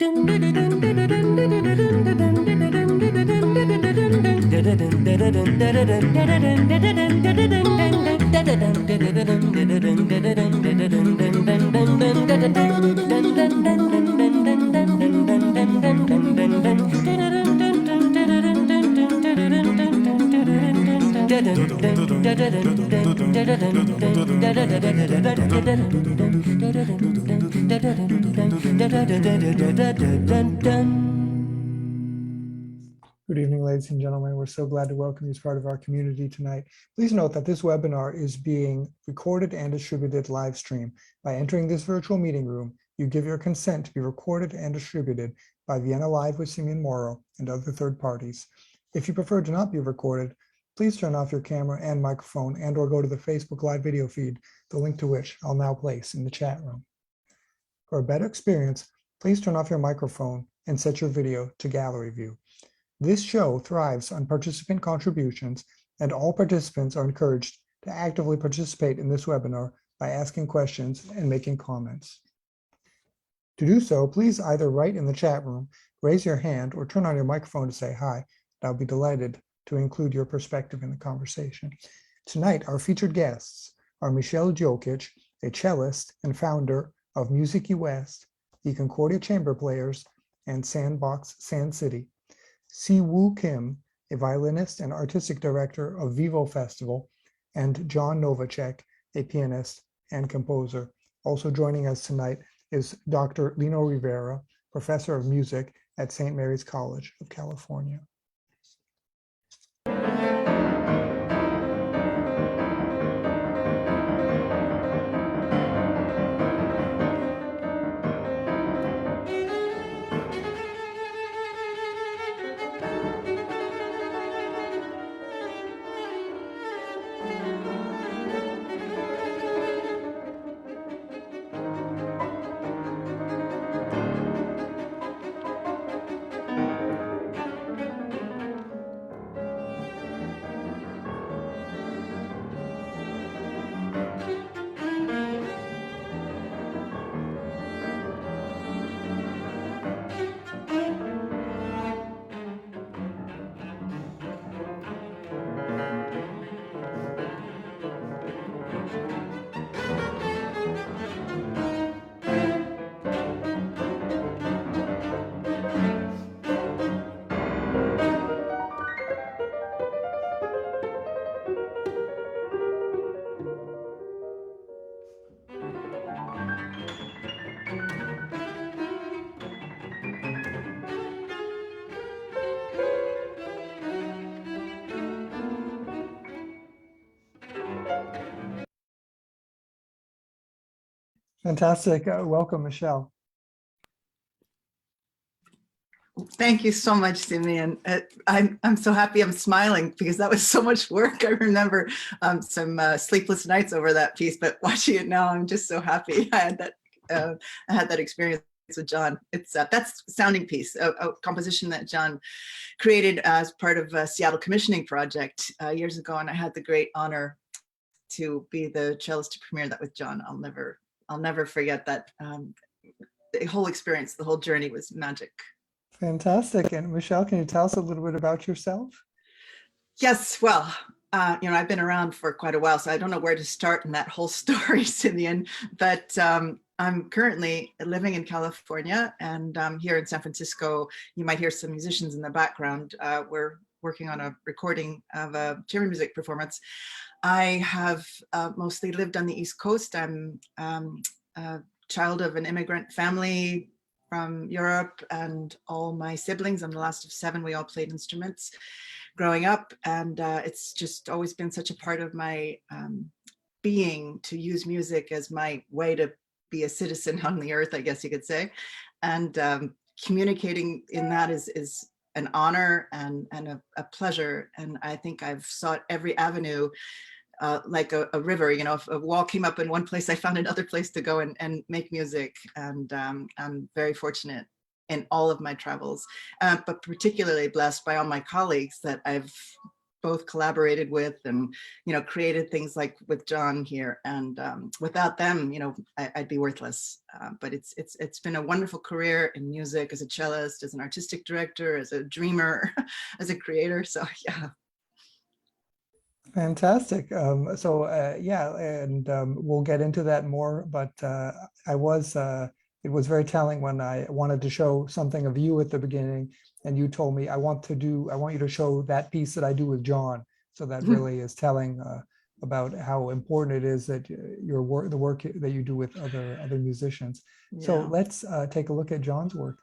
Good evening, ladies and gentlemen. We're so glad to welcome you as part of our community tonight. Please note that this webinar is being recorded and distributed live stream. By entering this virtual meeting room, you give your consent to be recorded and distributed by Vienna Live with Simeon Morrow and other third parties. If you prefer to not be recorded, please turn off your camera and microphone and/or go to the Facebook Live video feed, the link to which I'll now place in the chat room. For a better experience, please turn off your microphone and set your video to gallery view. This show thrives on participant contributions, and all participants are encouraged to actively participate in this webinar by asking questions and making comments. To do so, please either write in the chat room, raise your hand, or turn on your microphone to say hi, and I'll be delighted to include your perspective in the conversation. Tonight, our featured guests are Michelle Djokic, a cellist and founder of Music US, the Concordia Chamber Players, and Sandbox Sand City. Si Woo Kim, a violinist and artistic director of Vivo Festival, and John Novacek, a pianist and composer. Also joining us tonight is Dr. Lino Rivera, professor of music at St. Mary's College of California. Fantastic. Welcome, Michelle. Thank you so much, Simeon. I'm so happy I'm smiling because that was so much work. I remember some sleepless nights over that piece, but watching it now, I'm just so happy I had that experience with John. It's that's Sounding Piece, a composition that John created as part of a Seattle commissioning project years ago, and I had the great honor to be the cellist to premiere that with John. I'll never forget that. The whole experience, the whole journey was magic. Fantastic. And Michelle, can you tell us a little bit about yourself? Yes, well, I've been around for quite a while, so I don't know where to start in that whole story, Simeon, but I'm currently living in California, and here in San Francisco. You might hear some musicians in the background. We're working on a recording of a chamber music performance. I have mostly lived on the East Coast. I'm a child of an immigrant family from Europe, and all my siblings, I'm the last of 7, we all played instruments growing up, and it's just always been such a part of my being to use music as my way to be a citizen on the earth, I guess you could say. And communicating in that is an honor and a pleasure. And I think I've sought every avenue like a river, if a wall came up in one place, I found another place to go and make music. And I'm very fortunate in all of my travels, but particularly blessed by all my colleagues that I've both collaborated with and, created things like with John here. And without them, I'd be worthless. But it's been a wonderful career in music as a cellist, as an artistic director, as a dreamer, as a creator. So yeah. Fantastic. Yeah, and we'll get into that more. But it was very telling when I wanted to show something of you at the beginning, and you told me I want you to show that piece that I do with John. So that really is telling about how important it is that the work that you do with other musicians. So Yeah. let's take a look at John's work.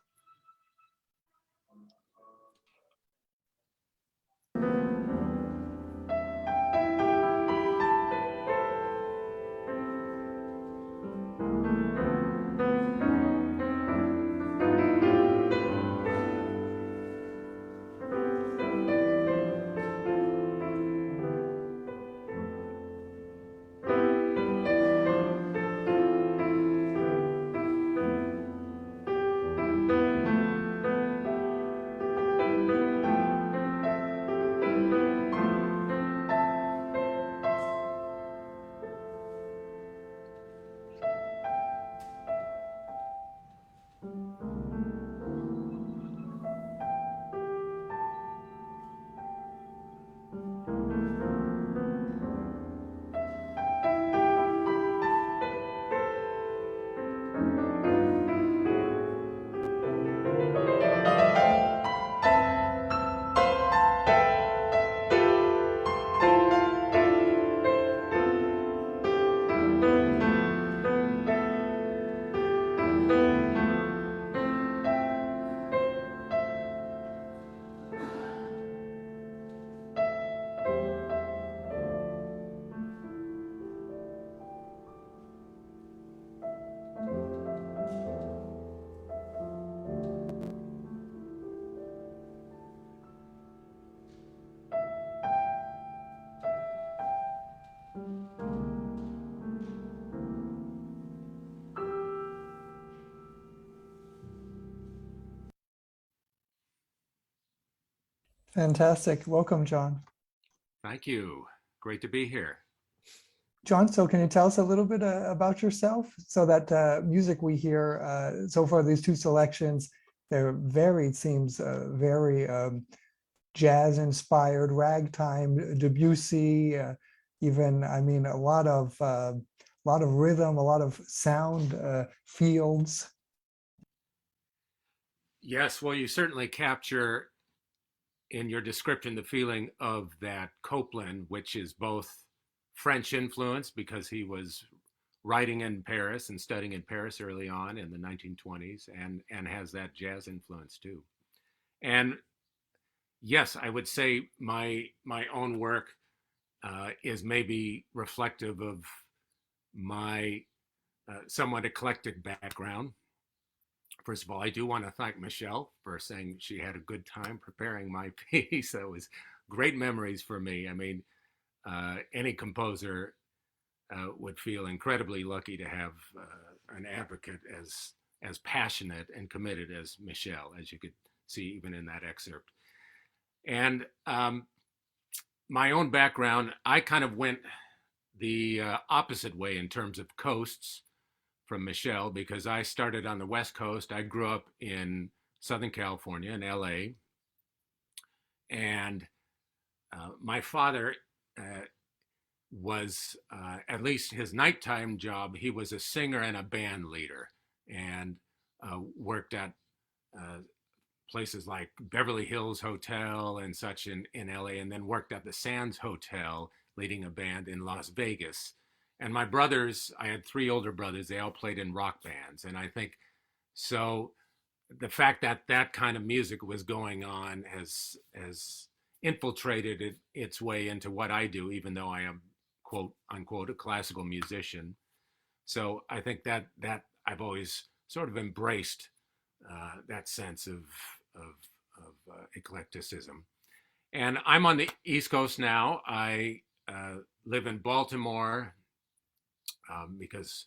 Fantastic. Welcome, John. Thank you. Great to be here. John, so can you tell us a little bit about yourself? So that music we hear so far, these two selections, they're very, it seems very jazz inspired, ragtime, Debussy, even, I mean, a lot of rhythm, a lot of sound fields. Yes, well, you certainly capture in your description the feeling of that Copland, which is both French influence because he was writing in Paris and studying in Paris early on in the 1920s, and has that jazz influence too. And yes, I would say my own work is maybe reflective of my somewhat eclectic background. First of all, I do want to thank Michelle for saying she had a good time preparing my piece. That was great memories for me. I mean, any composer would feel incredibly lucky to have an advocate as passionate and committed as Michelle, as you could see even in that excerpt. And my own background, I kind of went the opposite way in terms of coasts from Michelle because I started on the West Coast. I grew up in Southern California, in LA. And my father was, at least his nighttime job, he was a singer and a band leader and worked at places like Beverly Hills Hotel and such in LA, and then worked at the Sands Hotel leading a band in Las Vegas. And my brothers, I had three older brothers, they all played in rock bands. And I think so the fact that that kind of music was going on has infiltrated its way into what I do, even though I am, quote unquote, a classical musician. So I think that I've always sort of embraced that sense of eclecticism. And I'm on the East Coast now. I live in Baltimore because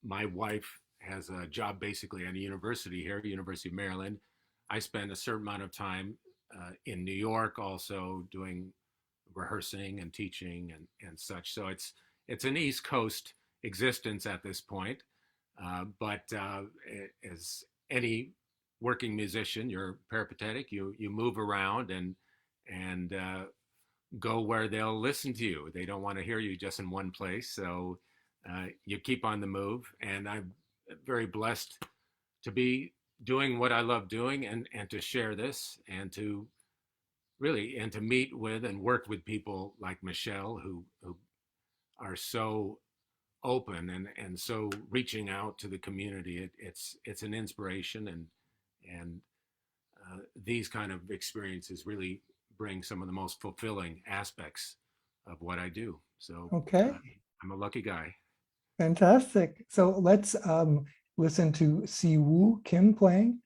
my wife has a job basically at a university here, University of Maryland. I spend a certain amount of time in New York, also doing rehearsing and teaching and such. So it's an East Coast existence at this point. But as any working musician, you're peripatetic. You move around and go where they'll listen to you. They don't want to hear you just in one place. So you keep on the move. And I'm very blessed to be doing what I love doing and to share this and to really and to meet with and work with people like Michelle who are so open and so reaching out to the community. It's an inspiration and these kind of experiences really bring some of the most fulfilling aspects of what I do. So Okay, I'm a lucky guy. fantastic. So let's listen to Siwoo Kim playing.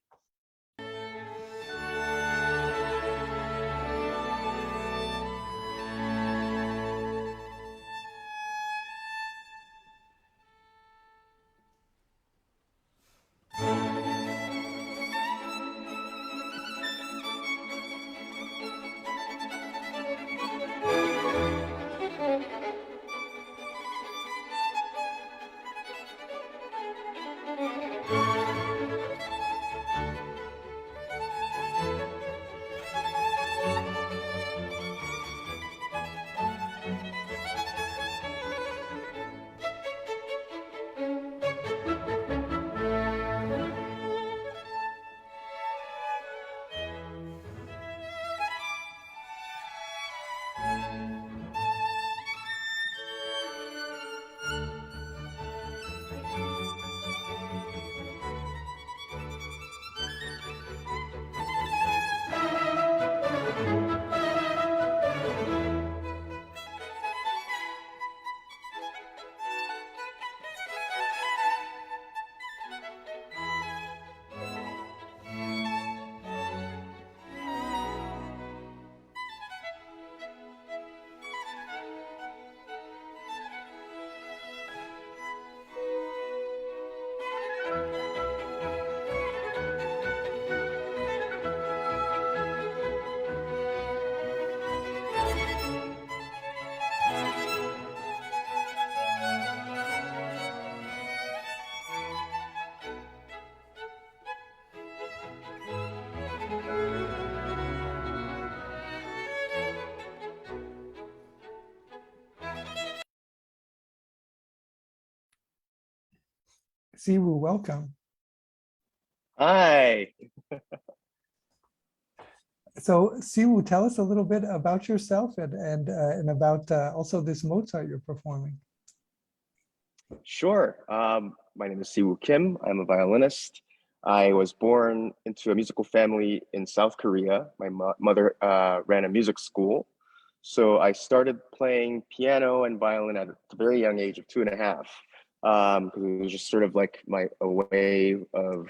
Siwoo, welcome. Hi. So Siwoo, tell us a little bit about yourself and about also this Mozart you're performing. Sure. My name is Siwoo Kim. I'm a violinist. I was born into a musical family in South Korea. My mother ran a music school. So I started playing piano and violin at a very young age of 2.5. Because it was just sort of like a way of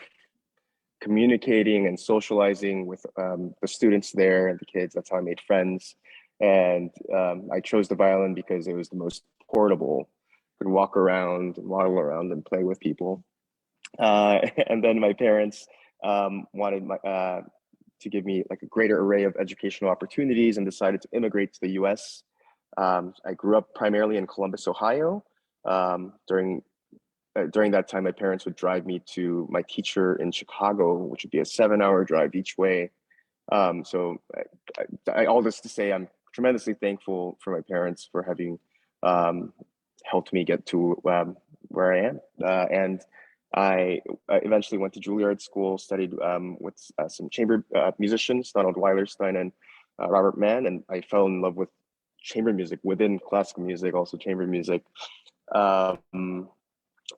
communicating and socializing with the students there and the kids. That's how I made friends. And I chose the violin because it was the most portable. Could walk around and waddle around and play with people. And then my parents wanted to give me like a greater array of educational opportunities and decided to immigrate to the US. I grew up primarily in Columbus, Ohio. During that time, my parents would drive me to my teacher in Chicago, which would be a 7-hour drive each way. So all this to say, I'm tremendously thankful for my parents for having helped me get to where I am. And I eventually went to Juilliard School, studied with some chamber musicians, Donald Weilerstein and Robert Mann, and I fell in love with chamber music within classical music, also chamber music.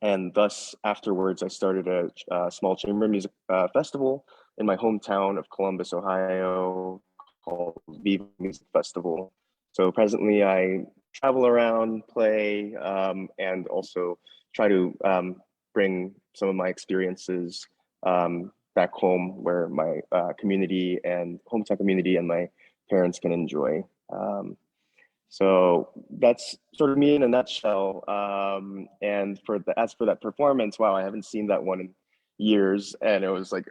And thus, afterwards, I started a small chamber music festival in my hometown of Columbus, Ohio, called Viva Music Festival. So presently, I travel around, play, and also try to bring some of my experiences back home, where my community and hometown community and my parents can enjoy. So that's sort of me in a nutshell. And as for that performance, wow, I haven't seen that one in years, and it was like,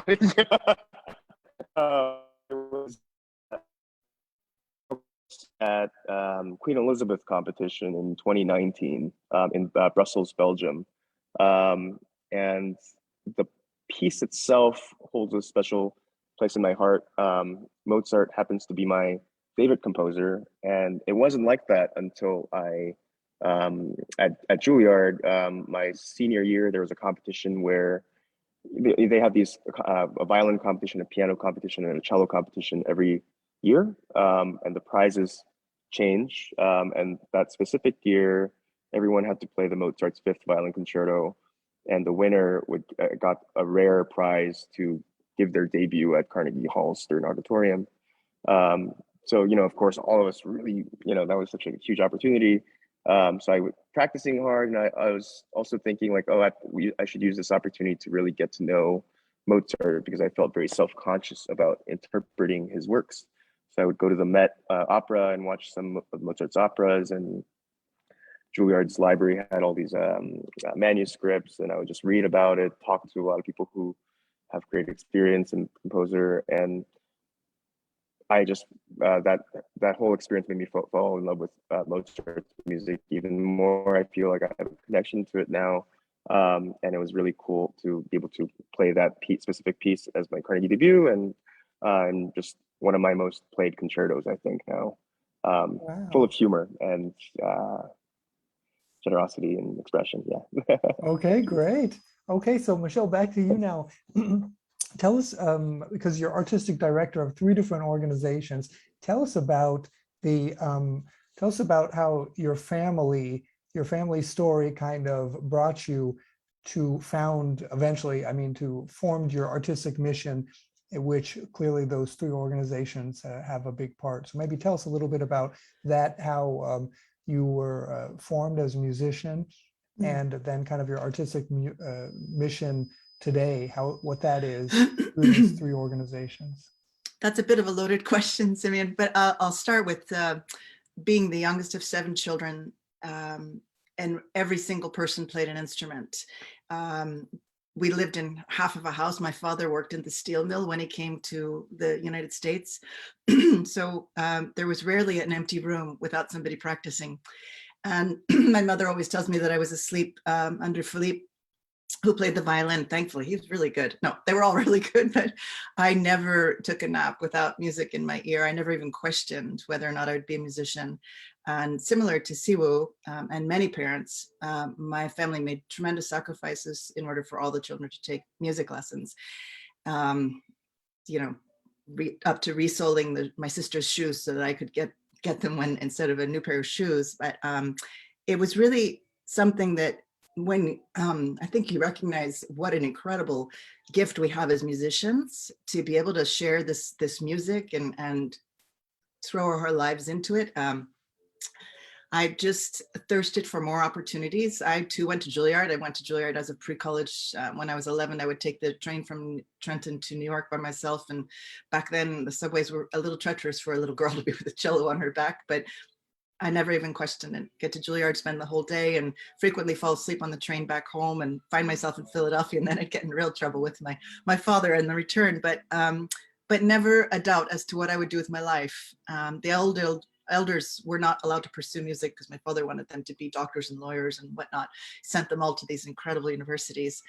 it was at Queen Elizabeth competition in 2019 in Brussels, Belgium. And the piece itself holds a special place in my heart. Mozart happens to be my favorite composer, and it wasn't like that until I at Juilliard, my senior year, there was a competition where they have these a violin competition, a piano competition, and a cello competition every year, and the prizes change. And that specific year, everyone had to play the Mozart's Fifth Violin Concerto, and the winner would got a rare prize to give their debut at Carnegie Hall's Stern Auditorium. So, of course, all of us really, that was such a huge opportunity. So I was practicing hard, and I was also thinking like, oh, I should use this opportunity to really get to know Mozart, because I felt very self-conscious about interpreting his works. So I would go to the Met Opera and watch some of Mozart's operas, and Juilliard's library had all these manuscripts, and I would just read about it, talk to a lot of people who have great experience in composer, and I just that whole experience made me fall in love with Mozart's music even more. I feel like I have a connection to it now, and it was really cool to be able to play that specific piece as my Carnegie debut, and just one of my most played concertos, I think now, full Wow. of humor and generosity and expression. Yeah. Okay, great. Okay, so Michelle, back to you now. Tell us, because you're artistic director of 3 different organizations, tell us about how your family story kind of brought you to to formed your artistic mission, in which clearly those 3 organizations have a big part. So maybe tell us a little bit about that, how you were formed as a musician, and then kind of your artistic mission today, what that is through these 3 organizations. That's a bit of a loaded question, Simeon, but I'll start with being the youngest of 7 children, and every single person played an instrument. We lived in half of a house. My father worked in the steel mill when he came to the United States. So there was rarely an empty room without somebody practicing. And my mother always tells me that I was asleep under Philippe, who played the violin. Thankfully, he was really good. No, they were all really good, but I never took a nap without music in my ear. I never even questioned whether or not I would be a musician. And similar to Siwoo and many parents, my family made tremendous sacrifices in order for all the children to take music lessons. Up to resoling my sister's shoes so that I could get them instead of a new pair of shoes. But it was really something that when I think you recognize what an incredible gift we have as musicians to be able to share this music and throw our lives into it. I just thirsted for more opportunities. I too went to Juilliard. I went to Juilliard as a pre-college. When I was 11, I would take the train from Trenton to New York by myself. And back then the subways were a little treacherous for a little girl to be with a cello on her back, but I never even questioned it. Get to Juilliard, spend the whole day, and frequently fall asleep on the train back home and find myself in Philadelphia. And then I'd get in real trouble with my father in the return, but never a doubt as to what I would do with my life. The elders were not allowed to pursue music because my father wanted them to be doctors and lawyers and whatnot. Sent them all to these incredible universities.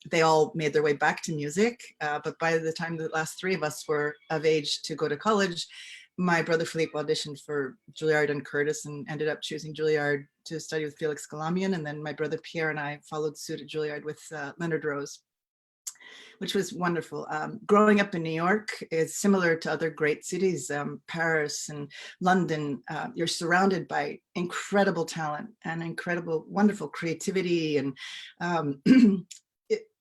They all made their way back to music, but by the time the last 3 of us were of age to go to college, my brother Philippe auditioned for Juilliard and Curtis and ended up choosing Juilliard to study with Felix Galamian. And then my brother Pierre and I followed suit at Juilliard with Leonard Rose, which was wonderful. Growing up in New York is similar to other great cities, Paris and London. You're surrounded by incredible talent and incredible, wonderful creativity. And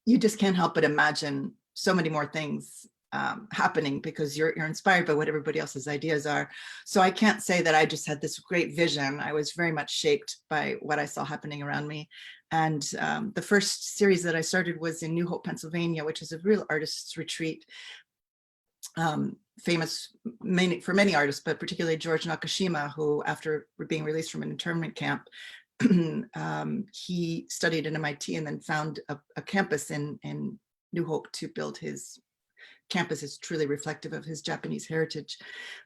you just can't help but imagine so many more things happening because you're inspired by what everybody else's ideas are. So I can't say that I just had this great vision. I was very much shaped by what I saw happening around me. And the first series that I started was in New Hope, Pennsylvania, which is a real artists retreat, famous for many artists, but particularly George Nakashima, who after being released from an internment camp, he studied at MIT and then found a campus in New Hope to build his campus is truly reflective of his Japanese heritage.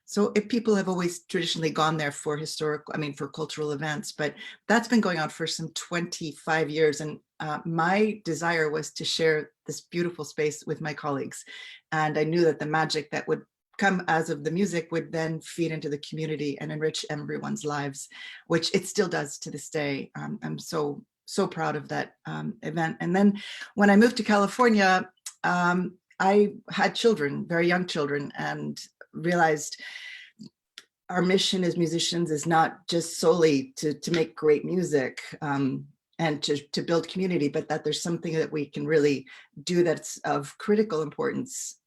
So if people have always traditionally gone there for for cultural events, but that's been going on for some 25 years. And my desire was to share this beautiful space with my colleagues. And I knew that the magic that would come as of the music would then feed into the community and enrich everyone's lives, which it still does to this day. I'm so proud of that event. And then when I moved to California, I had children, very young children, and realized our mission as musicians is not just solely to make great music and to build community, but that there's something that we can really do that's of critical importance.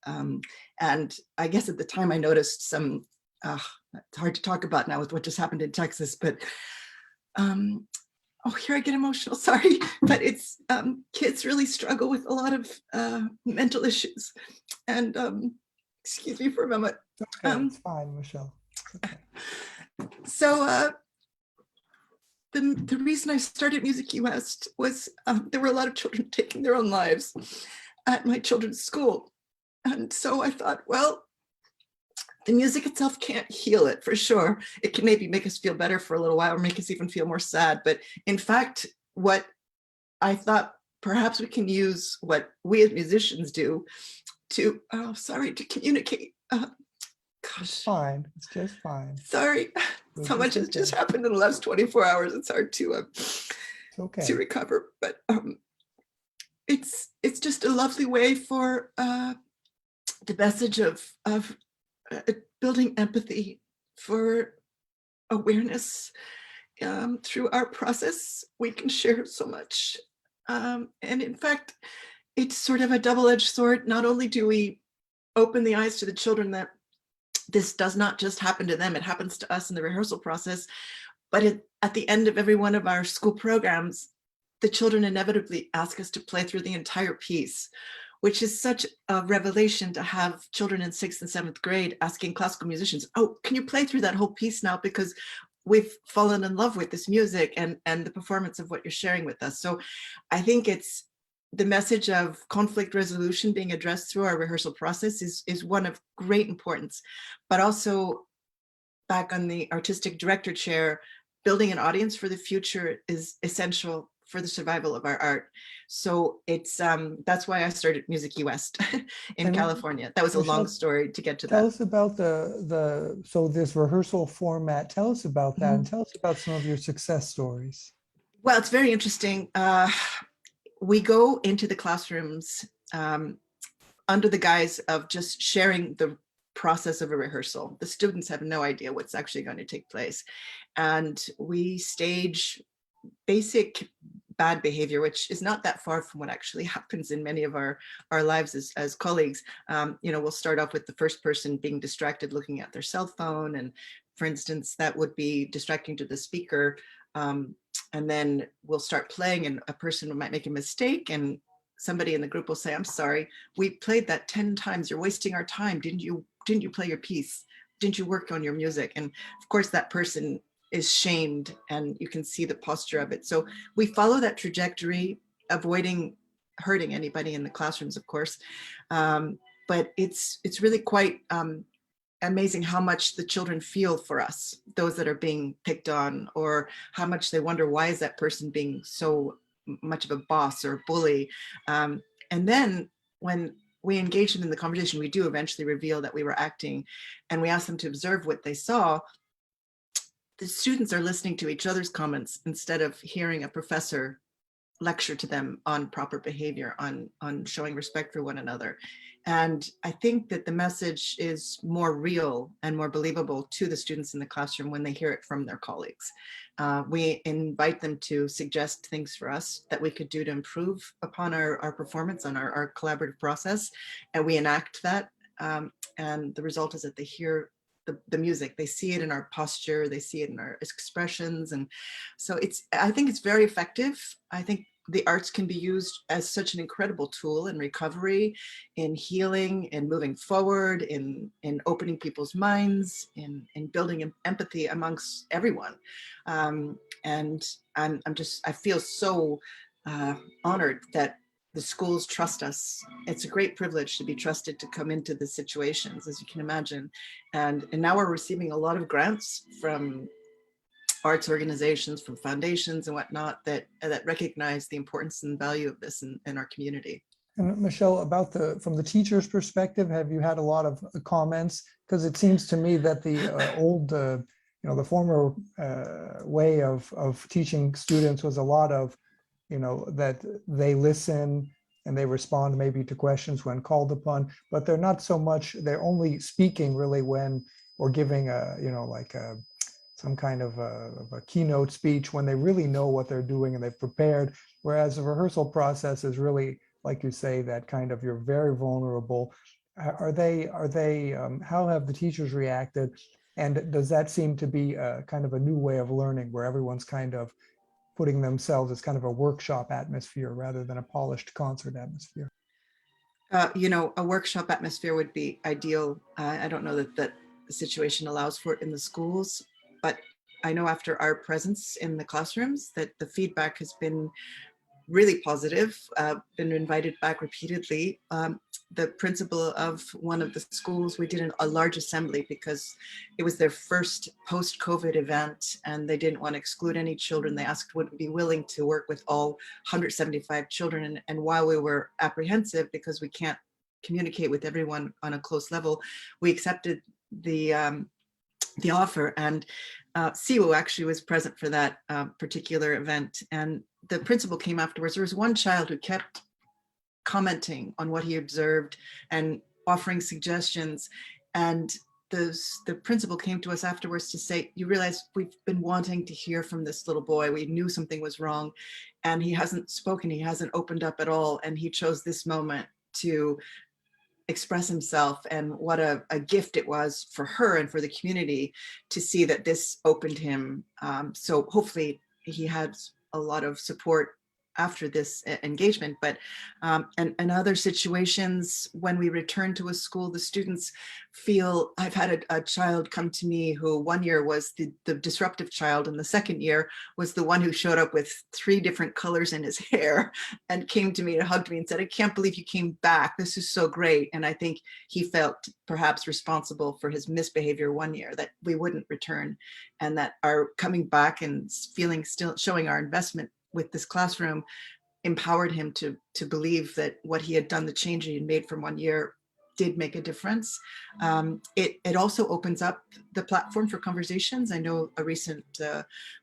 And I guess at the time I noticed some, it's hard to talk about now with what just happened in Texas, but oh, here I get emotional, sorry. But it's, kids really struggle with a lot of mental issues. And excuse me for a moment. Okay, it's fine, Michelle. Okay. So the reason I started Music West was there were a lot of children taking their own lives at my children's school. And so I thought, well, the music itself can't heal it, for sure. It can maybe make us feel better for a little while or make us even feel more sad. But in fact, what I thought perhaps we can use what we as musicians do to, to communicate. It's fine. It's just fine. Sorry, so much has just happened in the last 24 hours. It's hard to to recover, but it's just a lovely way for the message of building empathy, for awareness. Through our process, we can share so much, and in fact, it's sort of a double-edged sword. Not only do we open the eyes to the children that this does not just happen to them, it happens to us in the rehearsal process. But at the end of every one of our school programs, the children inevitably ask us to play through the entire piece, which is such a revelation to have children in 6th and 7th grade asking classical musicians, oh, can you play through that whole piece now? Because we've fallen in love with this music and the performance of what you're sharing with us. So I think it's the message of conflict resolution being addressed through our rehearsal process is one of great importance, but also back on the artistic director chair, building an audience for the future is essential for the survival of our art. So it's that's why I started Music West in California. That was a long story to get to that. Tell us about so this rehearsal format. Tell us about that, and tell us about some of your success stories. Well, it's very interesting. We go into the classrooms under the guise of just sharing the process of a rehearsal. The students have no idea what's actually going to take place. And we stage basic bad behavior, which is not that far from what actually happens in many of our lives as colleagues. We'll start off with the first person being distracted looking at their cell phone. And for instance, that would be distracting to the speaker. And then we'll start playing and a person might make a mistake and somebody in the group will say, I'm sorry, we played that 10 times. You're wasting our time. Didn't you play your piece? Didn't you work on your music? And of course that person is shamed and you can see the posture of it. So we follow that trajectory, avoiding hurting anybody in the classrooms, of course. But it's really quite amazing how much the children feel for us, those that are being picked on, or how much they wonder, why is that person being so much of a boss or bully? And then when we engage them in the conversation, we do eventually reveal that we were acting, and we ask them to observe what they saw. The students are listening to each other's comments instead of hearing a professor lecture to them on proper behavior, on showing respect for one another. And I think that the message is more real and more believable to the students in the classroom when they hear it from their colleagues. We invite them to suggest things for us that we could do to improve upon our performance on our collaborative process. And we enact that. And the result is that they hear the music, they see it in our posture, they see it in our expressions. And so I think it's very effective. I think the arts can be used as such an incredible tool in recovery, in healing, in moving forward, in opening people's minds, in building empathy amongst everyone. And I feel so honored that the schools trust us. It's a great privilege to be trusted to come into the situations, as you can imagine. And now we're receiving a lot of grants from arts organizations, from foundations and whatnot that recognize the importance and value of this in our community. And Michelle, from the teacher's perspective, have you had a lot of comments? Because it seems to me that the the former way of teaching students was a lot of, that they listen and they respond maybe to questions when called upon, but they're not so much, they're only speaking really when, or giving some kind of a keynote speech when they really know what they're doing and they've prepared. Whereas the rehearsal process is really, like you say, that kind of, you're very vulnerable. How have the teachers reacted? And does that seem to be kind of a new way of learning where everyone's kind of putting themselves as kind of a workshop atmosphere rather than a polished concert atmosphere? A workshop atmosphere would be ideal. I don't know that the situation allows for it in the schools, but I know after our presence in the classrooms that the feedback has been really positive, been invited back repeatedly. The principal of one of the schools, we did a large assembly because it was their first post-COVID event and they didn't want to exclude any children. They asked would be willing to work with all 175 children. And while we were apprehensive because we can't communicate with everyone on a close level, we accepted the offer. And Siwu actually was present for that particular event. And the principal came afterwards. There was one child who kept commenting on what he observed and offering suggestions. And the principal came to us afterwards to say, you realize we've been wanting to hear from this little boy. We knew something was wrong and he hasn't spoken. He hasn't opened up at all. And he chose this moment to express himself, and what a gift it was for her and for the community to see that this opened him. So hopefully he had a lot of support after this engagement, but and other situations when we return to a school, the students feel, I've had a child come to me who one year was the disruptive child and the second year was the one who showed up with 3 different colors in his hair and came to me and hugged me and said, I can't believe you came back. This is so great. And I think he felt perhaps responsible for his misbehavior one year, that we wouldn't return, and that our coming back and feeling, still showing our investment with this classroom empowered him to believe that what he had done, the change he had made from one year, did make a difference. It also opens up the platform for conversations. I know a recent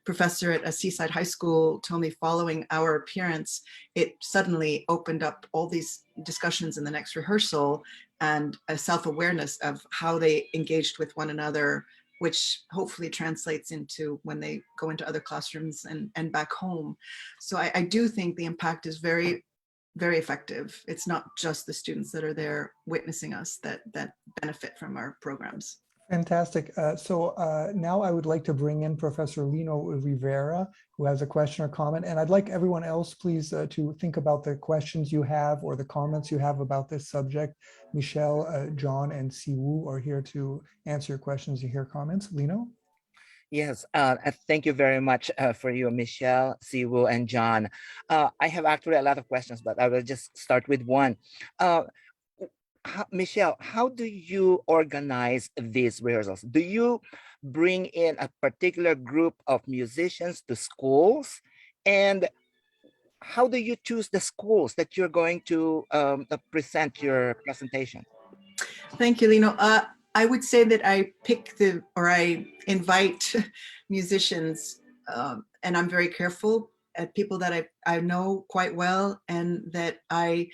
professor at a seaside high school told me following our appearance, it suddenly opened up all these discussions in the next rehearsal and a self-awareness of how they engaged with one another, which hopefully translates into when they go into other classrooms and back home. So I do think the impact is very, very effective. It's not just the students that are there witnessing us that benefit from our programs. Fantastic. So now I would like to bring in Professor Lino Rivera, who has a question or comment. And I'd like everyone else, please, to think about the questions you have or the comments you have about this subject. Michelle, John, and Siwu are here to answer your questions and hear comments. Lino? Yes, thank you very much for you, Michelle, Siwu, and John. I have actually a lot of questions, but I will just start with one. Michelle, how do you organize these rehearsals? Do you bring in a particular group of musicians to schools? And how do you choose the schools that you're going to present your presentation? Thank you, Lino. I would say that I I invite musicians, and I'm very careful at people that I know quite well and that I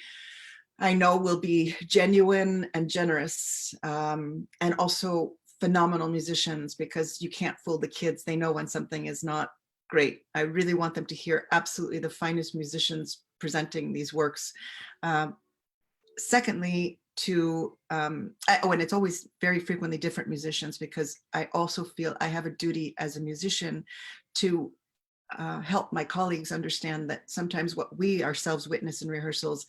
know will be genuine and generous, and also phenomenal musicians, because you can't fool the kids. They know when something is not great. I really want them to hear absolutely the finest musicians presenting these works. Secondly, and it's always very frequently different musicians, because I also feel I have a duty as a musician to help my colleagues understand that sometimes what we ourselves witness in rehearsals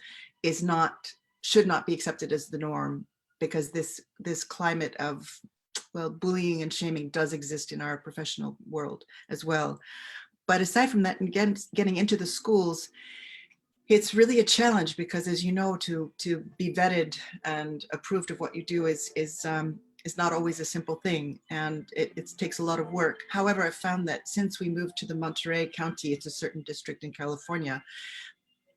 should not be accepted as the norm, because this climate of, well, bullying and shaming does exist in our professional world as well. But aside from that, and getting into the schools, It's really a challenge because, as you know, to be vetted and approved of what you do is not always a simple thing, and it takes a lot of work. However, I found that since we moved to the Monterey County, it's a certain district in California,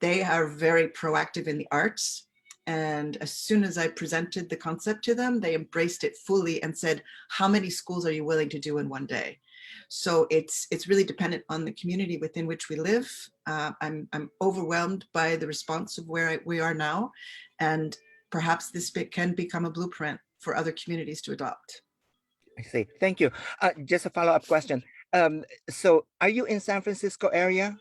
they are very proactive in the arts. And as soon as I presented the concept to them, they embraced it fully and said, how many schools are you willing to do in one day? So it's really dependent on the community within which we live. I'm overwhelmed by the response of where we are now, and perhaps this can become a blueprint for other communities to adopt. I see. Thank you. Just a follow-up question. So are you in San Francisco area?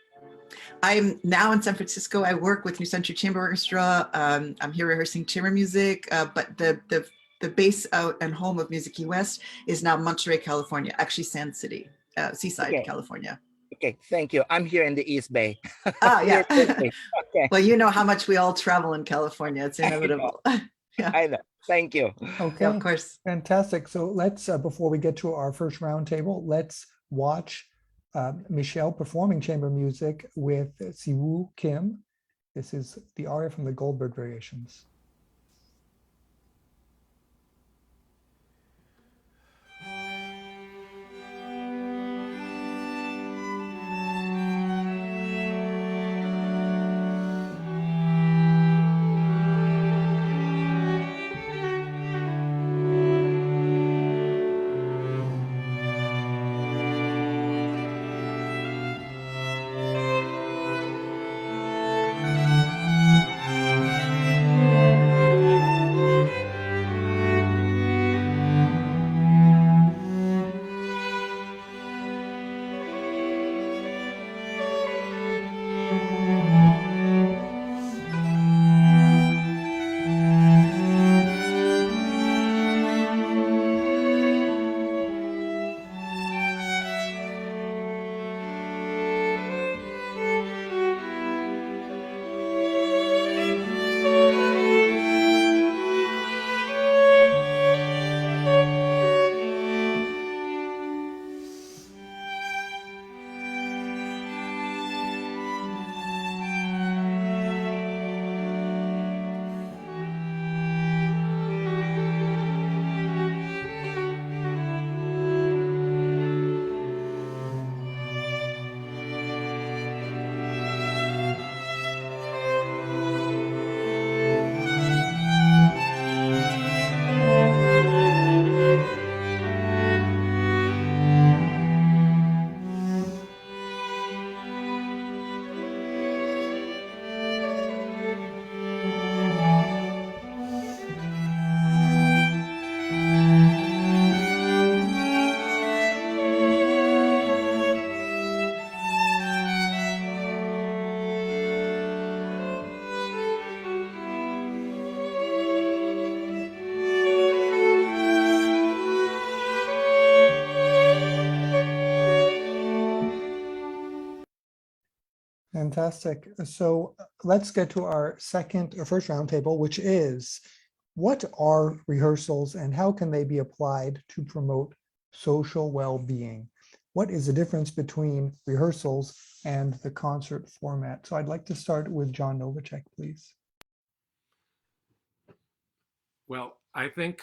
I'm now in San Francisco. I work with New Century Chamber Orchestra. I'm here rehearsing chamber music, but the base out and home of Music Key West is now Monterey, California, actually Sand City, Seaside, Okay. California. Okay, thank you. I'm here in the East Bay. Ah, yeah. Okay. Well, you know how much we all travel in California. It's inevitable. Yeah. I know. Thank you. Okay, Yeah, of course. fantastic. So let's, before we get to our first roundtable, let's watch Michelle performing chamber music with Siwoo Kim. This is the aria from the Goldberg Variations. Fantastic. So let's get to our second or first roundtable, which is what are rehearsals and how can they be applied to promote social well-being? What is the difference between rehearsals and the concert format? So I'd like to start with John Novacek, please. Well, I think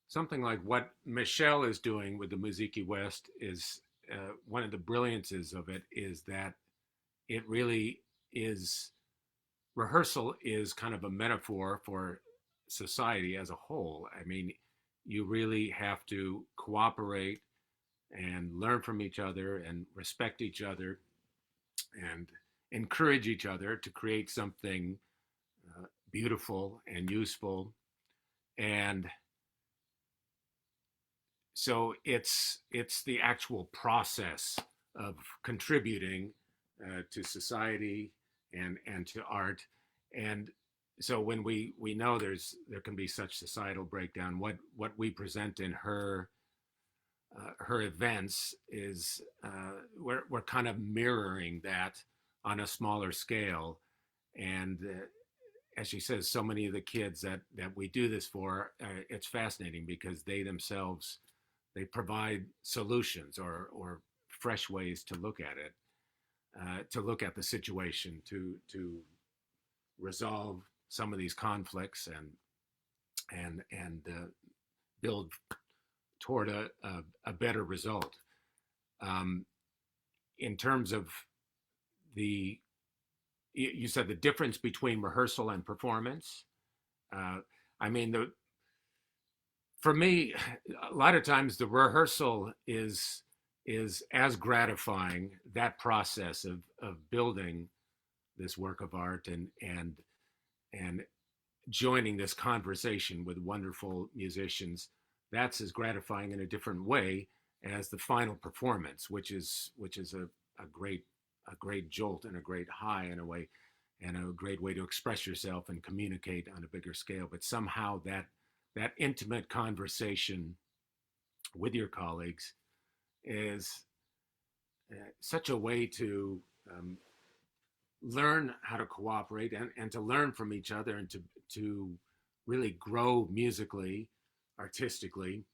something like what Michelle is doing with the Musique West is one of the brilliances of it is that it really is, rehearsal is kind of a metaphor for society as a whole. I mean, you really have to cooperate and learn from each other and respect each other and encourage each other to create something beautiful and useful. And so it's the actual process of contributing to society and to art. And so when we know there can be such societal breakdown, what we present in her events is we're kind of mirroring that on a smaller scale. And as she says, so many of the kids that we do this for, it's fascinating because they themselves, they provide solutions or fresh ways to look at it. to look at the situation, to resolve some of these conflicts and build toward a better result. In terms of you said the difference between rehearsal and performance. I mean, for me, a lot of times the rehearsal is as gratifying, that process of building this work of art and joining this conversation with wonderful musicians. That's as gratifying in a different way as the final performance, which is a great jolt and a great high in a way, and a great way to express yourself and communicate on a bigger scale. But somehow that intimate conversation with your colleagues is such a way to learn how to cooperate and to learn from each other and to really grow musically, artistically.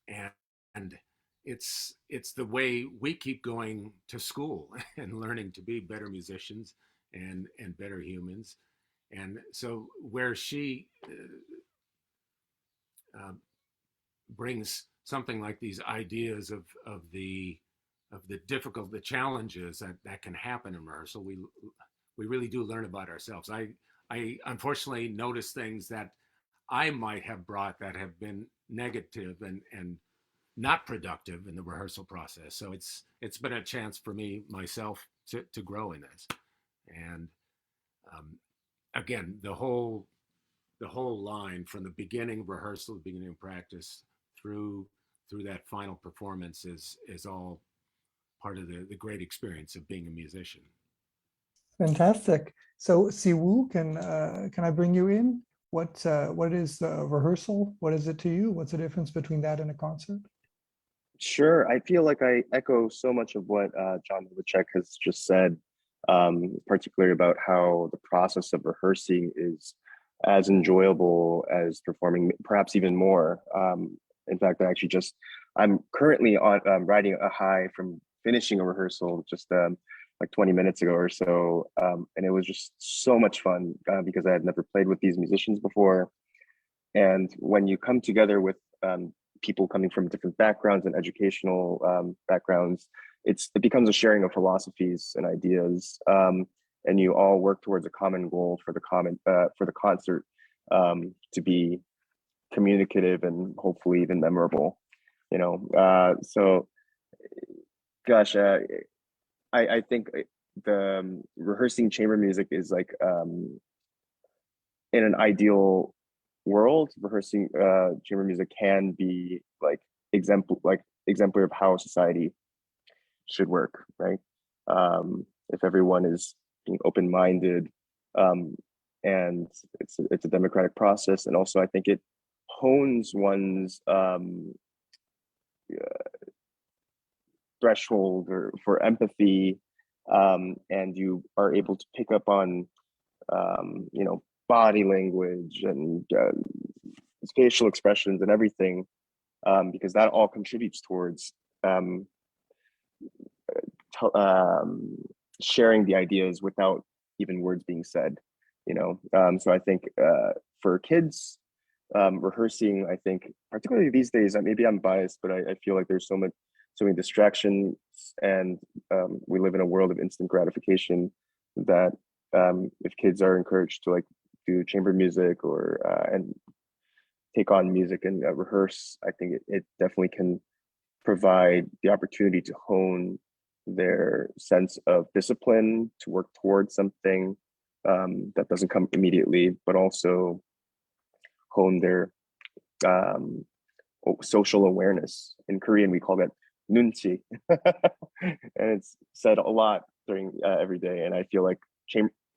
And it's the way we keep going to school and learning to be better musicians and better humans. And so where she brings something like these ideas of the challenges that can happen in rehearsal, we really do learn about ourselves. I unfortunately notice things that I might have brought that have been negative and not productive in the rehearsal process. So it's been a chance for me myself to grow in this. And again, the whole line from the beginning of rehearsal, the beginning of practice through that final performance is all part of the great experience of being a musician. Fantastic. So Siwoo, can I bring you in? What is rehearsal? What is it to you? What's the difference between that and a concert? Sure. I feel like I echo so much of what John Novacek has just said, particularly about how the process of rehearsing is as enjoyable as performing, perhaps even more. In fact, I'm currently riding a high from finishing a rehearsal just like 20 minutes ago or so. And it was just so much fun because I had never played with these musicians before. And when you come together with people coming from different backgrounds and educational backgrounds, it becomes a sharing of philosophies and ideas, and you all work towards a common goal for the concert to be communicative and hopefully even memorable. So, gosh, I think the rehearsing chamber music is like in an ideal world, rehearsing chamber music can be like exemplary of how society should work, right? If everyone is being open-minded, and it's a democratic process, and also I think it hones one's threshold for empathy, and you are able to pick up on body language and facial expressions and everything, because that all contributes towards sharing the ideas without even words being said. So I think for kids, rehearsing, I think particularly these days, maybe I'm biased, but I feel like there's so many distractions, and we live in a world of instant gratification that if kids are encouraged to like do chamber music or and take on music and rehearse, I think it definitely can provide the opportunity to hone their sense of discipline, to work towards something that doesn't come immediately, but also hone their social awareness. In Korean, we call that nunchi, and it's said a lot during every day. And I feel like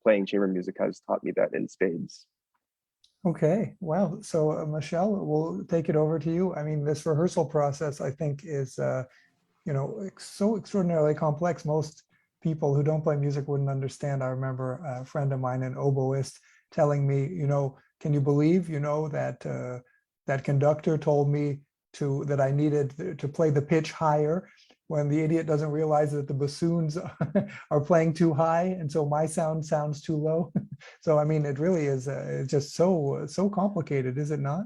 playing chamber music has taught me that in spades. Okay, wow. So Michelle, we'll take it over to you. I mean, this rehearsal process, I think, is so extraordinarily complex. Most people who don't play music wouldn't understand. I remember a friend of mine, an oboist, telling me, can you believe, that that conductor told me that I needed to play the pitch higher, when the idiot doesn't realize that the bassoons are playing too high, and so my sound sounds too low. So I mean, it really is it's just so complicated, is it not?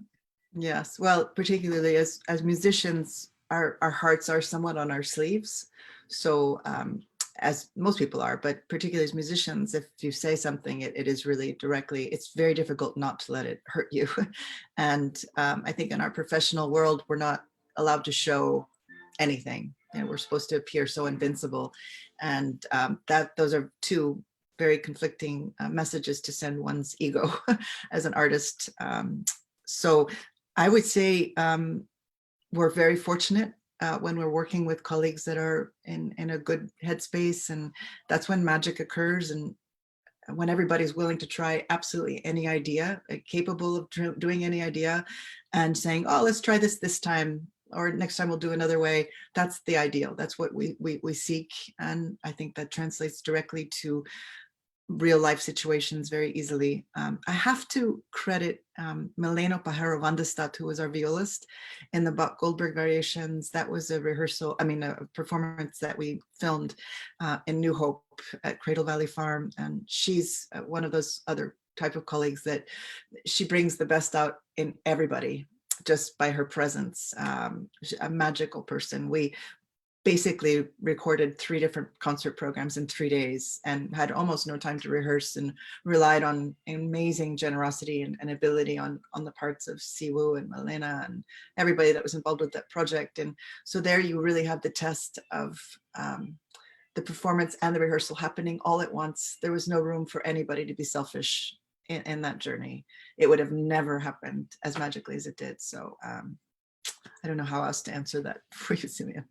Yes, well, particularly as musicians, our hearts are somewhat on our sleeves. So as most people are, but particularly as musicians, if you say something, it is really directly, it's very difficult not to let it hurt you. And I think in our professional world, we're not allowed to show anything. You know, we're supposed to appear so invincible. And those are two very conflicting messages to send one's ego as an artist. So I would say we're very fortunate when we're working with colleagues that are in a good headspace, and that's when magic occurs, and when everybody's willing to try absolutely any idea, capable of doing any idea, and saying, oh, let's try this time, or next time we'll do another way. That's the ideal. That's what we seek. And I think that translates directly to real life situations very easily. I have to credit Mileno Pajaro Vandestad, who was our violist in the Bach Goldberg variations. That was a rehearsal, I mean, a performance that we filmed in New Hope at Cradle Valley Farm. And she's one of those other type of colleagues that she brings the best out in everybody just by her presence. A magical person. We basically recorded 3 different concert programs in 3 days and had almost no time to rehearse, and relied on amazing generosity and ability on the parts of Siwu and Malena and everybody that was involved with that project. And so there you really have the test of the performance and the rehearsal happening all at once. There was no room for anybody to be selfish in that journey. It would have never happened as magically as it did. So I don't know how else to answer that for you, Simeon.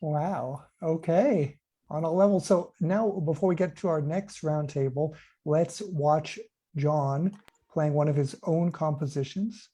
Wow. Okay. On a level. So now, before we get to our next roundtable, let's watch John playing one of his own compositions.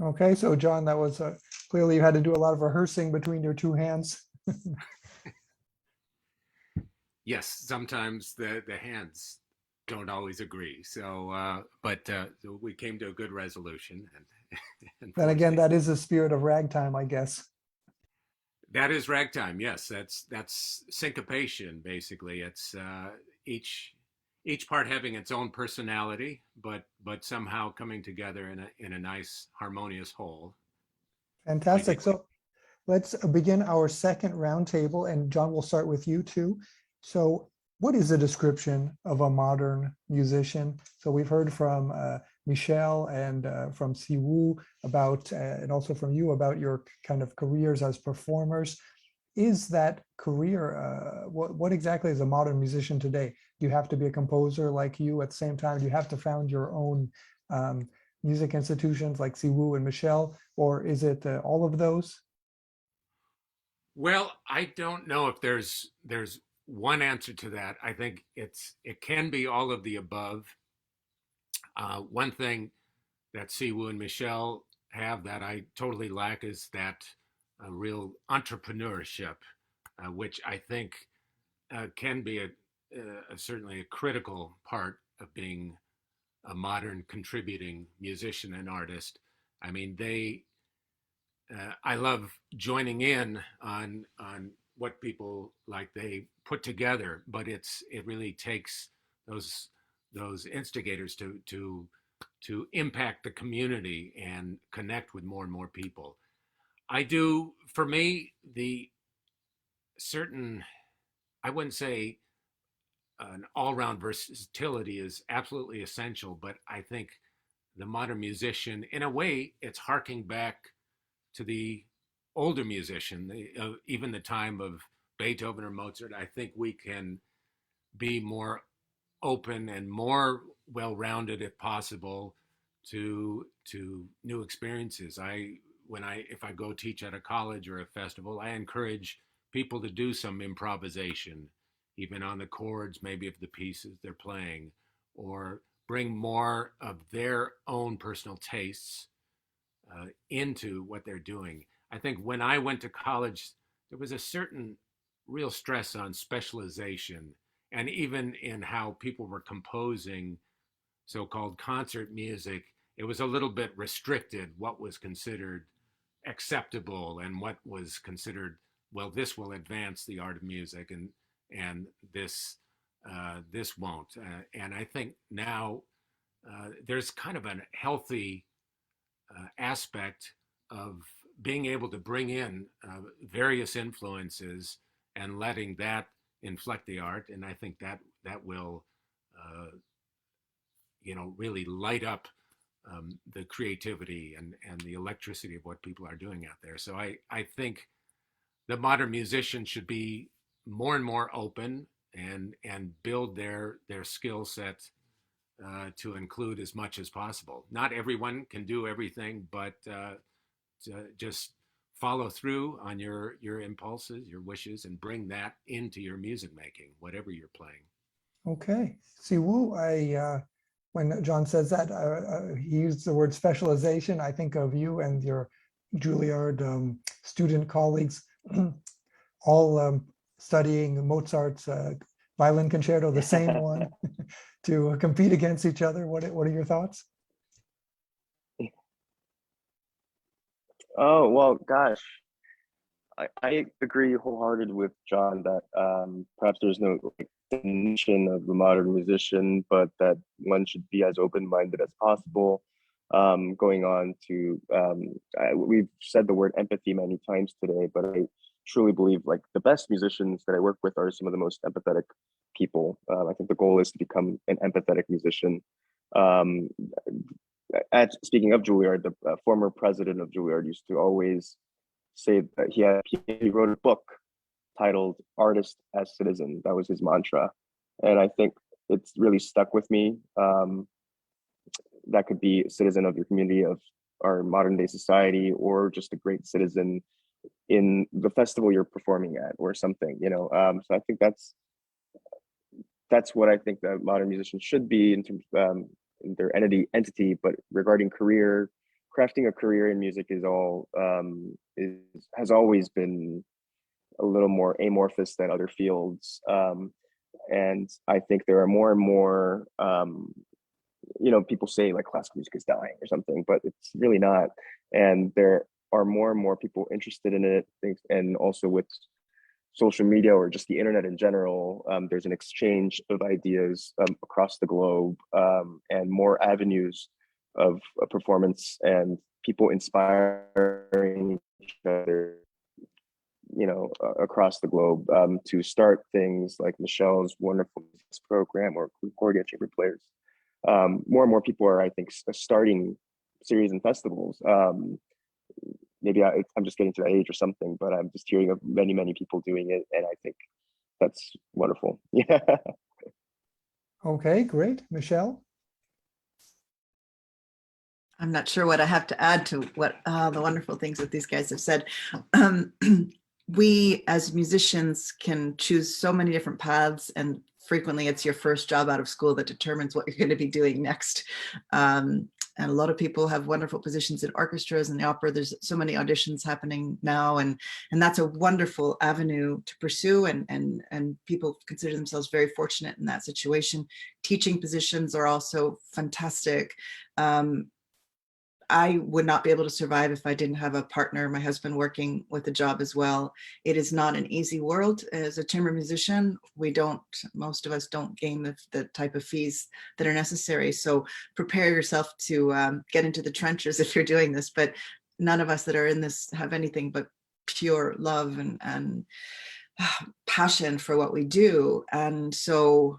Okay, so John, that was clearly you had to do a lot of rehearsing between your 2 hands. Yes, sometimes the hands don't always agree. So, but we came to a good resolution. And Then again, that is the spirit of ragtime, I guess. that is ragtime. Yes, that's syncopation. Basically, it's each part having its own personality, but somehow coming together in a nice harmonious whole. Fantastic. So let's begin our second roundtable, and John, we'll start with you too. So what is a description of a modern musician? So we've heard from Michelle and from Siwu about, and also from you about your kind of careers as performers. Is that career, what exactly is a modern musician today? Do you have to be a composer like you at the same time? Do you have to found your own music institutions like Siwoo and Michelle, or is it all of those? Well, I don't know if there's one answer to that. I think it can be all of the above. One thing that Siwoo and Michelle have that I totally lack is that real entrepreneurship, which I think can be certainly a critical part of being a modern contributing musician and artist. I mean, I love joining in on what people like they put together, but it really takes those those instigators to impact the community and connect with more and more people. I do, for me, the certain, I wouldn't say an all-round versatility is absolutely essential, but I think the modern musician, in a way, it's harking back to the older musician, even the time of Beethoven or Mozart. I think we can be more open and more well-rounded, if possible, to new experiences. If I go teach at a college or a festival, I encourage people to do some improvisation, even on the chords, maybe of the pieces they're playing, or bring more of their own personal tastes into what they're doing. I think when I went to college, there was a certain real stress on specialization, and even in how people were composing so-called concert music, it was a little bit restricted what was considered acceptable and what was considered, well, this will advance the art of music, and this won't. And I think now there's kind of a healthy aspect of being able to bring in various influences and letting that inflect the art. And I think that will, really light up the creativity and the electricity of what people are doing out there. So I think the modern musician should be more and more open and build their skill set to include as much as possible. Not everyone can do everything, but just follow through on your impulses, your wishes, and bring that into your music making, whatever you're playing. Okay. Siwoo, when John says that, he used the word specialization. I think of you and your Juilliard student colleagues all studying Mozart's violin concerto, the same one, to compete against each other. What are your thoughts? Oh, well, gosh, I agree wholeheartedly with John that perhaps there's no like, definition of the modern musician, but that one should be as open-minded as possible. Going on to, we've said the word empathy many times today, but I truly believe like the best musicians that I work with are some of the most empathetic people. I think the goal is to become an empathetic musician. Um, Speaking of Juilliard, the former president of Juilliard used to always say that he wrote a book titled "Artist as Citizen." That was his mantra, and I think it's really stuck with me. That could be a citizen of your community, of our modern day society, or just a great citizen in the festival you're performing at, or something. So I think that's what I think the modern musician should be in terms of in their entity. But regarding career, crafting a career in music has always been a little more amorphous than other fields. And I think there are more and more, people say like classical music is dying or something, but it's really not. And there are more and more people interested in it. And also with social media or just the internet in general, there's an exchange of ideas across the globe, and more avenues of performance and people inspiring each other, across the globe, to start things like Michelle's wonderful program or Concordia Chamber Players. More and more people are, I think, starting series and festivals. Maybe I'm just getting to that age or something, but I'm just hearing of many, many people doing it, and I think that's wonderful. Yeah. Okay, great. Michelle? I'm not sure what I have to add to what the wonderful things that these guys have said. We as musicians can choose so many different paths, and frequently it's your first job out of school that determines what you're going to be doing next. And a lot of people have wonderful positions in orchestras and the opera. There's so many auditions happening now, and that's a wonderful avenue to pursue. And people consider themselves very fortunate in that situation. Teaching positions are also fantastic. I would not be able to survive if I didn't have a partner, my husband, working with a job as well. It is not an easy world. As a chamber musician, most of us don't gain the type of fees that are necessary. So prepare yourself to get into the trenches if you're doing this. But none of us that are in this have anything but pure love and passion for what we do. And so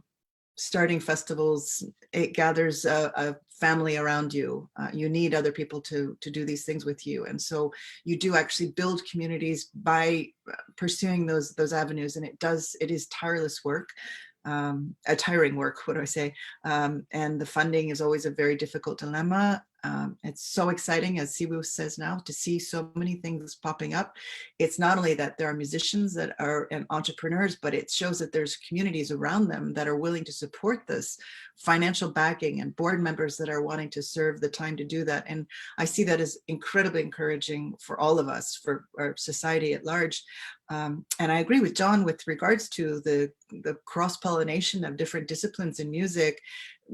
starting festivals, it gathers a family around you. You need other people to do these things with you, and so you do actually build communities by pursuing those avenues. And it is tireless work, a tiring work. What do I say? And the funding is always a very difficult dilemma. It's so exciting, as Siwu says now, to see so many things popping up. It's not only that there are musicians that are and entrepreneurs, but it shows that there's communities around them that are willing to support this, financial backing, and board members that are wanting to serve the time to do that. And I see that as incredibly encouraging for all of us, for our society at large. And I agree with John with regards to the cross-pollination of different disciplines in music.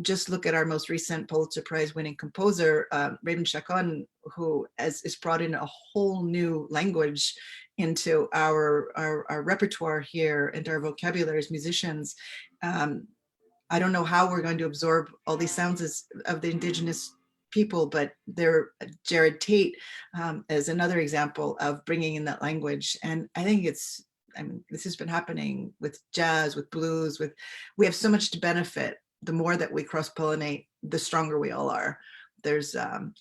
Just look at our most recent Pulitzer Prize winning composer, Raymond Chacon, who is brought in a whole new language into our repertoire here, into our vocabulary as musicians. I don't know how we're going to absorb all these sounds of the indigenous people, but Jared Tate is another example of bringing in that language. And I think this has been happening with jazz, with blues, we have so much to benefit. The more that we cross-pollinate, the stronger we all are. There's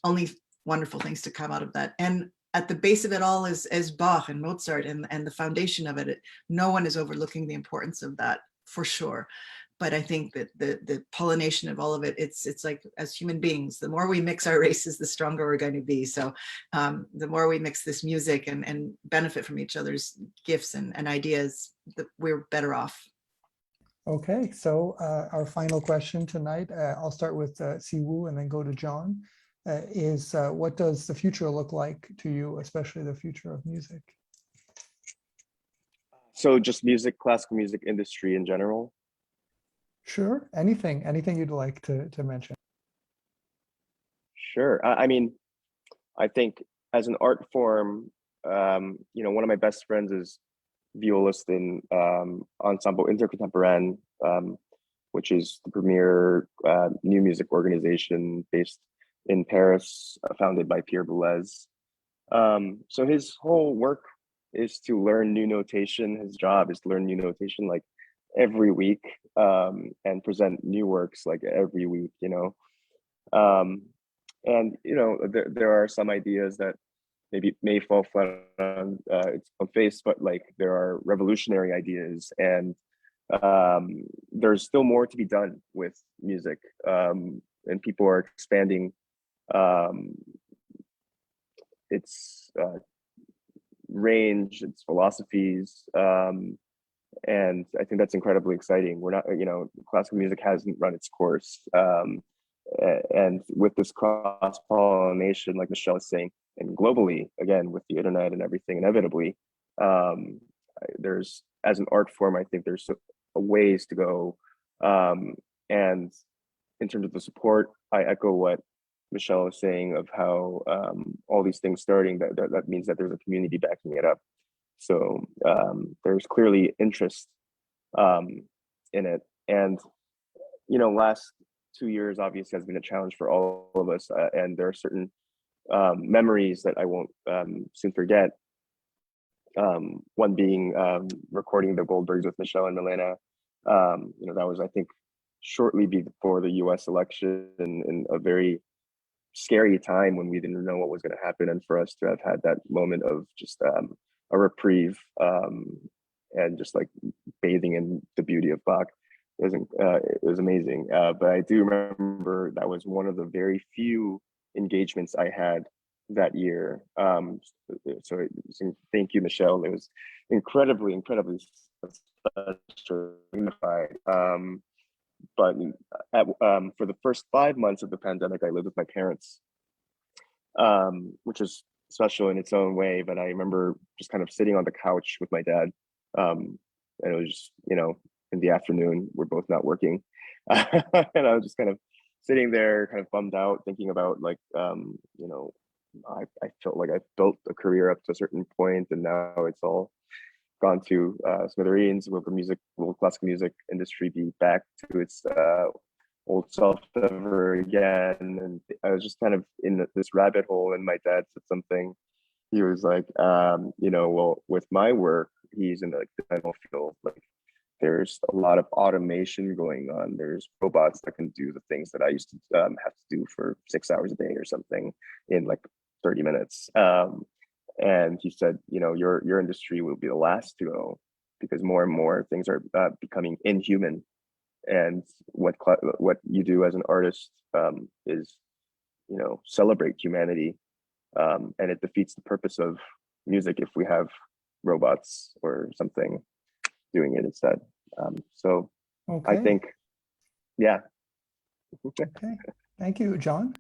only wonderful things to come out of that. And at the base of it all is Bach and Mozart and the foundation of it. No one is overlooking the importance of that, for sure. But I think that the pollination of all of it, it's like, as human beings, the more we mix our races, the stronger we're going to be. So the more we mix this music and benefit from each other's gifts and ideas, we're better off. Okay, so our final question tonight, I'll start with Siwu and then go to John, is what does the future look like to you, especially the future of music? So just music, classical music industry in general. Sure, anything you'd like to mention. Sure. I mean, I think as an art form, one of my best friends is violist in Ensemble Intercontemporain, which is the premier new music organization based in Paris, founded by Pierre Boulez. So his whole work is to learn new notation. His job is to learn new notation like every week and present new works like every week, and there are some ideas that maybe may fall flat on its own face, but like there are revolutionary ideas, and there's still more to be done with music, and people are expanding its range, its philosophies, and I think that's incredibly exciting. We're not, classical music hasn't run its course, and with this cross-pollination, like Michelle is saying, and globally, again, with the internet and everything, inevitably, there's, as an art form, I think there's ways to go. And in terms of the support, I echo what Michelle is saying of how all these things starting, that means that there's a community backing it up. So there's clearly interest in it. And, last 2 years obviously has been a challenge for all of us. And there are certain memories that I won't soon forget. One being recording the Goldbergs with Michelle and Milena. That was, I think, shortly before the US election, in a very scary time when we didn't know what was going to happen. And for us to have had that moment of just a reprieve and just like bathing in the beauty of Bach, it was amazing. But I do remember that was one of the very few engagements I had that year. So thank you, Michelle. It was incredibly special, dignified. But for the first 5 months of the pandemic, I lived with my parents, which was special in its own way. But I remember just kind of sitting on the couch with my dad, and it was just, in the afternoon, we're both not working, and I was just kind of sitting there, kind of bummed out, thinking about like, I felt like I built a career up to a certain point, and now it's all gone to smithereens. Will classical music industry be back to its old self ever again? And I was just kind of in this rabbit hole, and my dad said something. He was like, well, with my work, he's in like the dental field, like there's a lot of automation going on. There's robots that can do the things that I used to have to do for 6 hours a day or something in like 30 minutes. And he said, your industry will be the last to go, because more and more things are becoming inhuman. And what you do as an artist is, celebrate humanity. And it defeats the purpose of music if we have robots or something doing it instead. So Okay. I think, yeah. Okay. Thank you, John.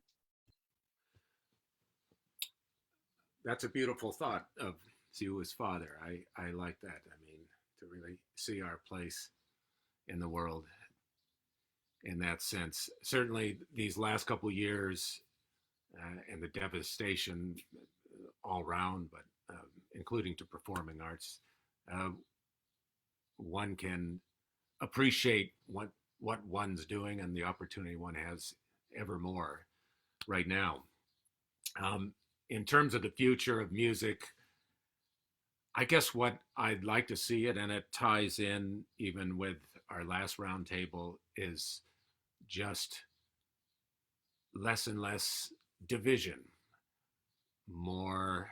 That's a beautiful thought of Siwoo's father. I like that. I mean, to really see our place in the world in that sense. Certainly these last couple years and the devastation all around, but including to performing arts, one can appreciate what one's doing and the opportunity one has ever more right now. In terms of the future of music, I guess what I'd like to see it, and it ties in even with our last roundtable, is just less and less division, more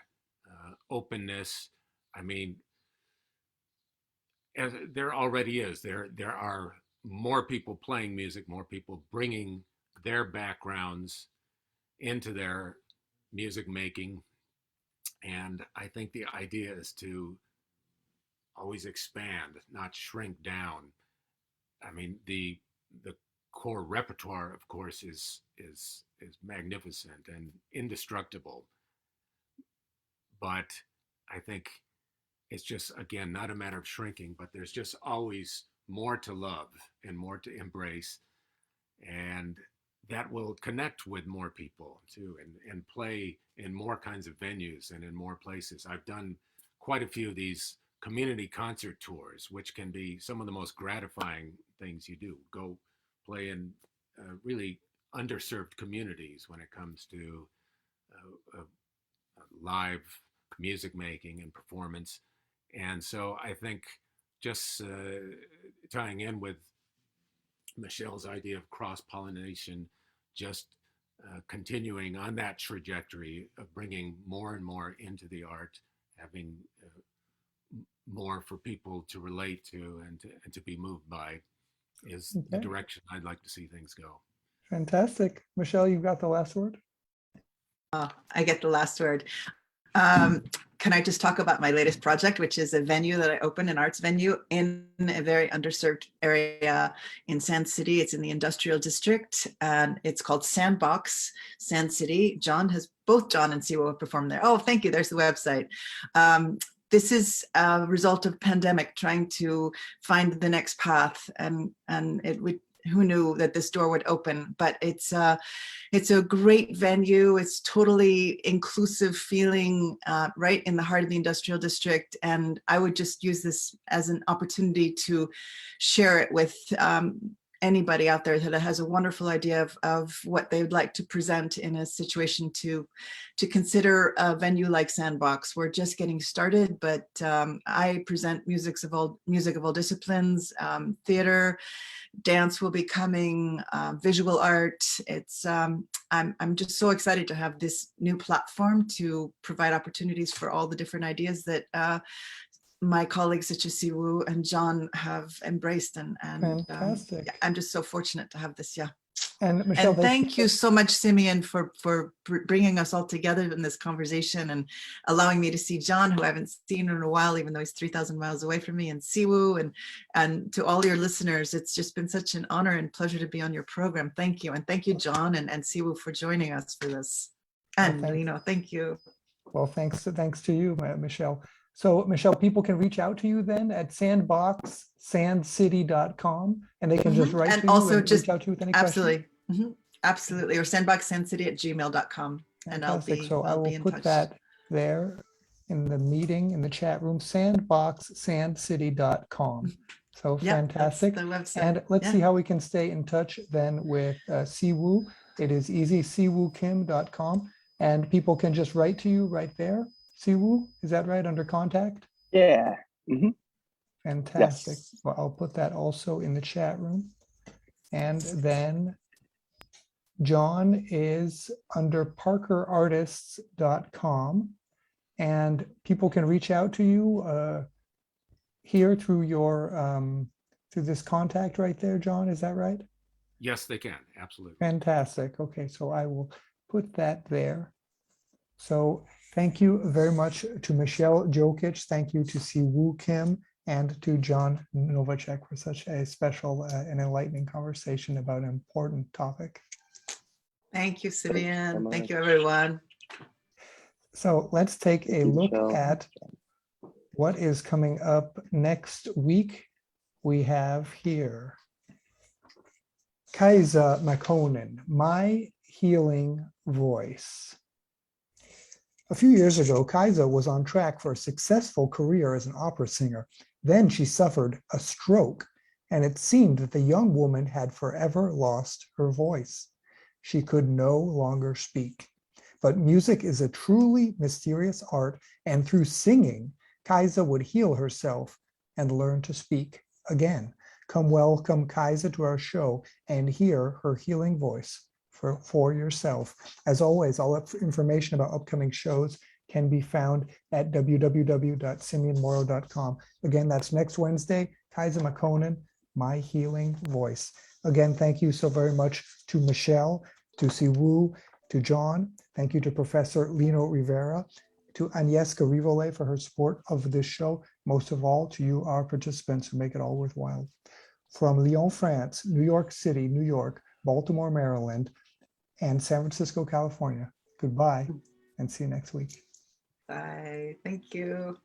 openness. I mean, as there already is. There are more people playing music, more people bringing their backgrounds into their music making. And I think the idea is to always expand, not shrink down. I mean, the core repertoire, of course, is magnificent and indestructible. But I think it's just, again, not a matter of shrinking, but there's just always more to love and more to embrace. And that will connect with more people too, and play in more kinds of venues and in more places. I've done quite a few of these community concert tours, which can be some of the most gratifying things you do. Go play in really underserved communities when it comes to live music making and performance. And so I think just tying in with Michelle's idea of cross-pollination, just continuing on that trajectory of bringing more and more into the art, having more for people to relate to and to be moved by, is the direction I'd like to see things go. Fantastic. Michelle, you've got the last word. I get the last word. Can I just talk about my latest project, which is a venue that I opened, an arts venue in a very underserved area in Sand City. It's in the industrial district, and it's called Sandbox Sand City. Both John and Siwo have performed there. Oh, thank you. There's the website. This is a result of pandemic, trying to find the next path, and who knew that this door would open? But it's a great venue. It's totally inclusive feeling, right in the heart of the industrial district. And I would just use this as an opportunity to share it with anybody out there that has a wonderful idea of what they would like to present in a situation to consider a venue like Sandbox. We're just getting started, but I present music of all disciplines, theater, dance will be coming, visual art. It's I'm just so excited to have this new platform to provide opportunities for all the different ideas that my colleagues such as Siwoo and John have embraced, and Fantastic. yeah, I'm just so fortunate to have this. Yeah. And Michelle, And thank you so much, Simeon, for bringing us all together in this conversation and allowing me to see John, who I haven't seen in a while, even though he's 3,000 miles away from me, and Siwoo, and to all your listeners. It's just been such an honor and pleasure to be on your program. Thank you. And thank you, John and Siwoo, for joining us for this. And Lino, thank you. Well, thanks to you, Michelle. So Michelle, people can reach out to you then at sandboxsandcity.com, and they can just write and to you also and just reach out to you with any absolutely, questions. Absolutely, or sandboxsandcity@gmail.com, and I'll be So I will in put touch. that there in the meeting in the chat room, sandboxsandcity.com. So fantastic. That's the website. And let's see how we can stay in touch then with Siwoo. It is easy, siwookim.com, and people can just write to you right there. Siwoo, is that right, under contact? Yeah. Mm-hmm. Fantastic. Yes. Well, I'll put that also in the chat room. And then John is under parkerartists.com, and people can reach out to you here through your through this contact right there, John, is that right? Yes, they can. Absolutely. Fantastic. Okay, so I will put that there. So thank you very much to Michelle Djokic. Thank you to Siwoo Kim and to John Novacek for such a special and enlightening conversation about an important topic. Thank you, Simeon. Thank you, everyone. So let's take a look Michelle. at what is coming up next week. We have here Kaisa Makonnen, My Healing Voice. A few years ago, Kaisa was on track for a successful career as an opera singer. Then she suffered a stroke, and it seemed that the young woman had forever lost her voice. She could no longer speak. But music is a truly mysterious art, and through singing, Kaisa would heal herself and learn to speak again. Come welcome Kaisa to our show and hear her healing voice for yourself. As always, all information about upcoming shows can be found at www.simeonmorrow.com. Again, that's next Wednesday, Kaisa Makonnen, My Healing Voice. Again, thank you so very much to Michelle, to Siwoo, to John. Thank you to Professor Lino Rivera, to Agnieszka Rivole for her support of this show. Most of all, to you, our participants, who make it all worthwhile. From Lyon, France, New York City, New York, Baltimore, Maryland, and San Francisco, California. Goodbye, and see you next week. Bye. Thank you.